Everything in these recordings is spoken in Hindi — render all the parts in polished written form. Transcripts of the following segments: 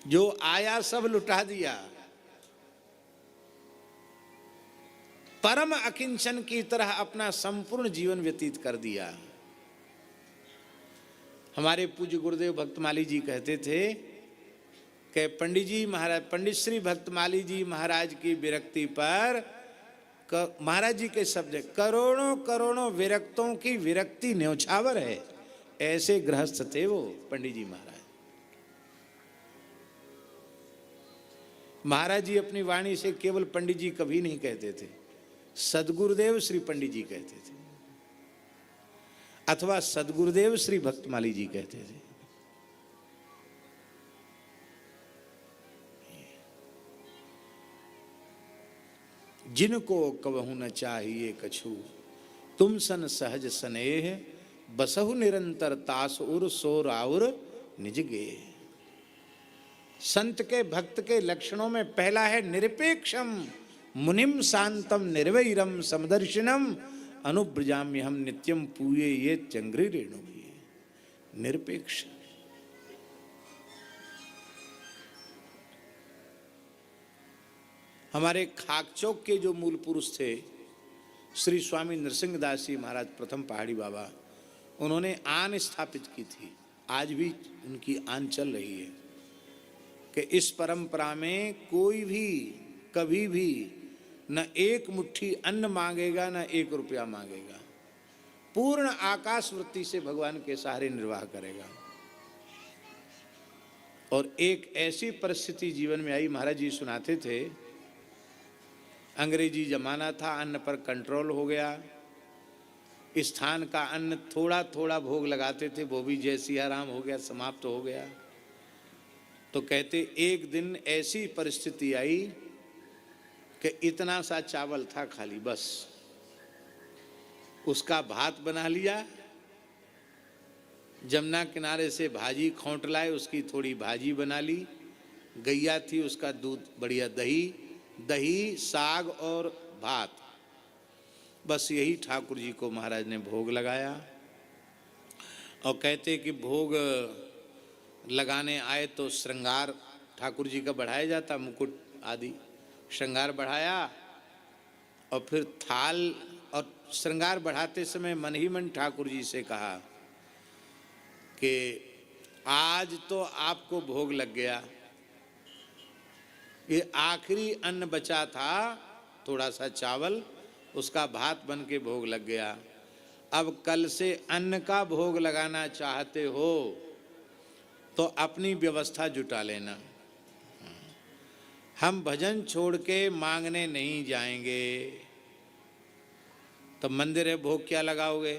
जो आया सब लुटा दिया। परम अकिंचन की तरह अपना संपूर्ण जीवन व्यतीत कर दिया। हमारे पूज्य गुरुदेव भक्तमाली जी कहते थे कि पंडित श्री भक्तमाली जी महाराज की विरक्ति पर महाराज जी के शब्द, करोड़ों करोड़ों विरक्तों की विरक्ति न्योछावर है, ऐसे गृहस्थ थे वो पंडित जी महाराज। महाराज जी अपनी वाणी से केवल पंडित जी कभी नहीं कहते थे, सदगुरुदेव श्री पंडित जी कहते थे, अथवा सदगुरुदेव श्री भक्तमाली जी कहते थे। जिनको कबहु न चाहिए कछु, तुम सन सहज स्नेह, बसहु निरंतर तास उर सो राउर निज गे। संत के भक्त के लक्षणों में पहला है निरपेक्षम मुनिम शांतम निर्वैरम समदर्शिनम अनुब्रजाम्यहम नित्यम पूये ये चंग्री रेणु। निरपेक्ष, हमारे खाकचौक के जो मूल पुरुष थे श्री स्वामी नृसिंहदास जी महाराज प्रथम पहाड़ी बाबा, उन्होंने आन स्थापित की थी, आज भी उनकी आन चल रही है कि इस परंपरा में कोई भी कभी भी न एक मुट्ठी अन्न मांगेगा न एक रुपया मांगेगा, पूर्ण आकाश वृत्ति से भगवान के सहारे निर्वाह करेगा। और एक ऐसी परिस्थिति जीवन में आई, महाराज जी सुनाते थे, अंग्रेजी जमाना था, अन्न पर कंट्रोल हो गया, स्थान का अन्न थोड़ा थोड़ा भोग लगाते थे, वो भी जय सिया राम हो गया, समाप्त हो गया। तो कहते एक दिन ऐसी परिस्थिति आई कि इतना सा चावल था खाली, बस उसका भात बना लिया, जमुना किनारे से भाजी खोंट लाए, उसकी थोड़ी भाजी बना ली, गैया थी उसका दूध, बढ़िया दही साग और भात, बस यही ठाकुर जी को महाराज ने भोग लगाया। और कहते कि भोग लगाने आए तो श्रृंगार ठाकुर जी का बढ़ाया जाता, मुकुट आदि श्रृंगार बढ़ाया, और फिर थाल, और श्रृंगार बढ़ाते समय मन ही मन ठाकुर जी से कहा कि आज तो आपको भोग लग गया, ये आखिरी अन्न बचा था, थोड़ा सा चावल, उसका भात बन के भोग लग गया, अब कल से अन्न का भोग लगाना चाहते हो तो अपनी व्यवस्था जुटा लेना, हम भजन छोड़ के मांगने नहीं जाएंगे। तो मंदिर है, भोग क्या लगाओगे?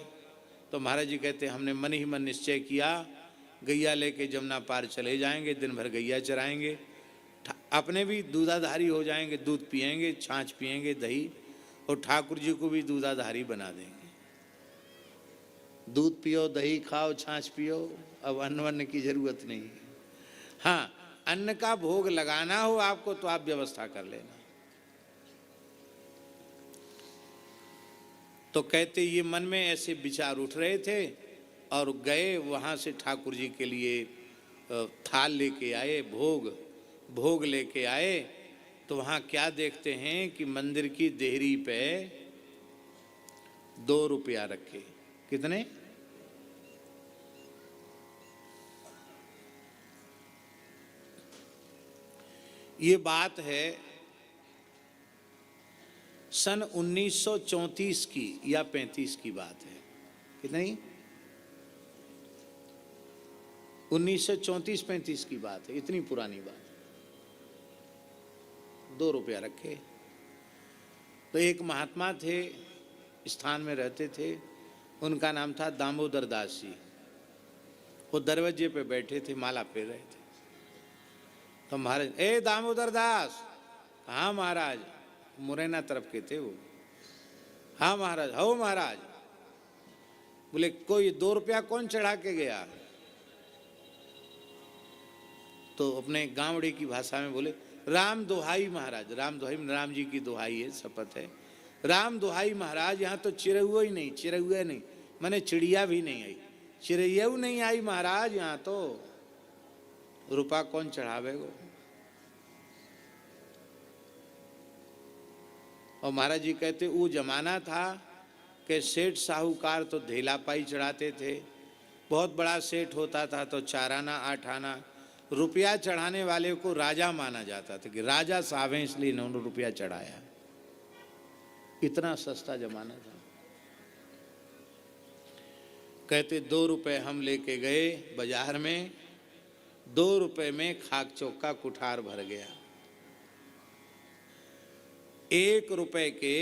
तो महाराज जी कहते हमने मन ही मन निश्चय किया, गैया लेके जमुना पार चले जाएंगे, दिन भर गैया चराएंगे, अपने भी दूधाधारी हो जाएंगे, दूध पिएंगे, छाछ पिएंगे, दही, और ठाकुर जी को भी दूधाधारी बना देंगे। दूध पियो, दही खाओ, छाछ पियो, अब अन्न वन्न की जरूरत नहीं है। हाँ, अन्न का भोग लगाना हो आपको तो आप व्यवस्था कर लेना। तो कहते ये मन में ऐसे विचार उठ रहे थे, और गए वहाँ से ठाकुर जी के लिए थाल लेके आए, भोग लेके आए। तो वहाँ क्या देखते हैं कि मंदिर की देहरी पे 2 रुपया रखे। कितने? ये बात है सन 1934 की या 35 की बात है। कितनी? 1934-35 की बात है, इतनी पुरानी बात। 2 रुपया रखे। तो एक महात्मा थे, स्थान में रहते थे, उनका नाम था दामोदर दास जी। वो दरवाजे पे बैठे थे, माला फेर रहे थे। तो महाराज, ए दामोदर दास। हाँ महाराज, मुरैना तरफ के थे वो। हाँ महाराज। हो महाराज। बोले कोई 2 रुपया कौन चढ़ा के गया? तो अपने गांवड़ी की भाषा में बोले राम दुहाई महाराज। राम दुहाई, राम जी की दुहाई है, शपथ है। राम दुहाई महाराज, यहाँ तो चिरहुआ ही नहीं, चिरहुआ नहीं, मैंने चिड़िया भी नहीं आई, चिड़िया नहीं आई महाराज यहाँ तो। रुपया कौन चढ़ावेगो। और महाराज जी कहते वो जमाना था कि सेठ साहूकार तो धेला पाई चढ़ाते थे। बहुत बड़ा सेठ होता था तो 4 आना 8 आना। रुपया चढ़ाने वाले को राजा माना जाता था कि राजा साहब हैं इसलिए इन्होंने रुपया चढ़ाया। इतना सस्ता जमाना था। कहते 2 रुपए हम लेके गए बाजार में, 2 रुपए में खाक चौका कुठार भर गया। 1 रुपए के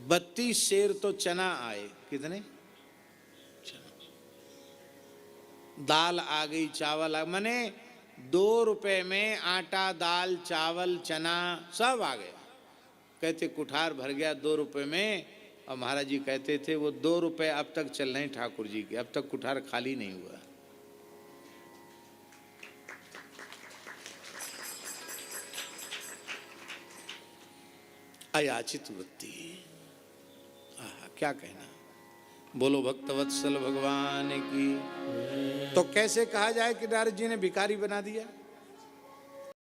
32 सेर तो चना आए। कितने? दाल आ गई, चावल आ, मने 2 रुपए में आटा दाल चावल चना सब आ गया। कहते कुठार भर गया 2 रुपए में। और महाराज जी कहते थे वो 2 रुपए अब तक चल रहे ठाकुर जी के, अब तक कुठार खाली नहीं हुआ। अयाचित वृत्ति, क्या कहना। बोलो भक्तवत्सल भगवान की। तो कैसे कहा जाए कि नारद जी ने भिखारी बना दिया।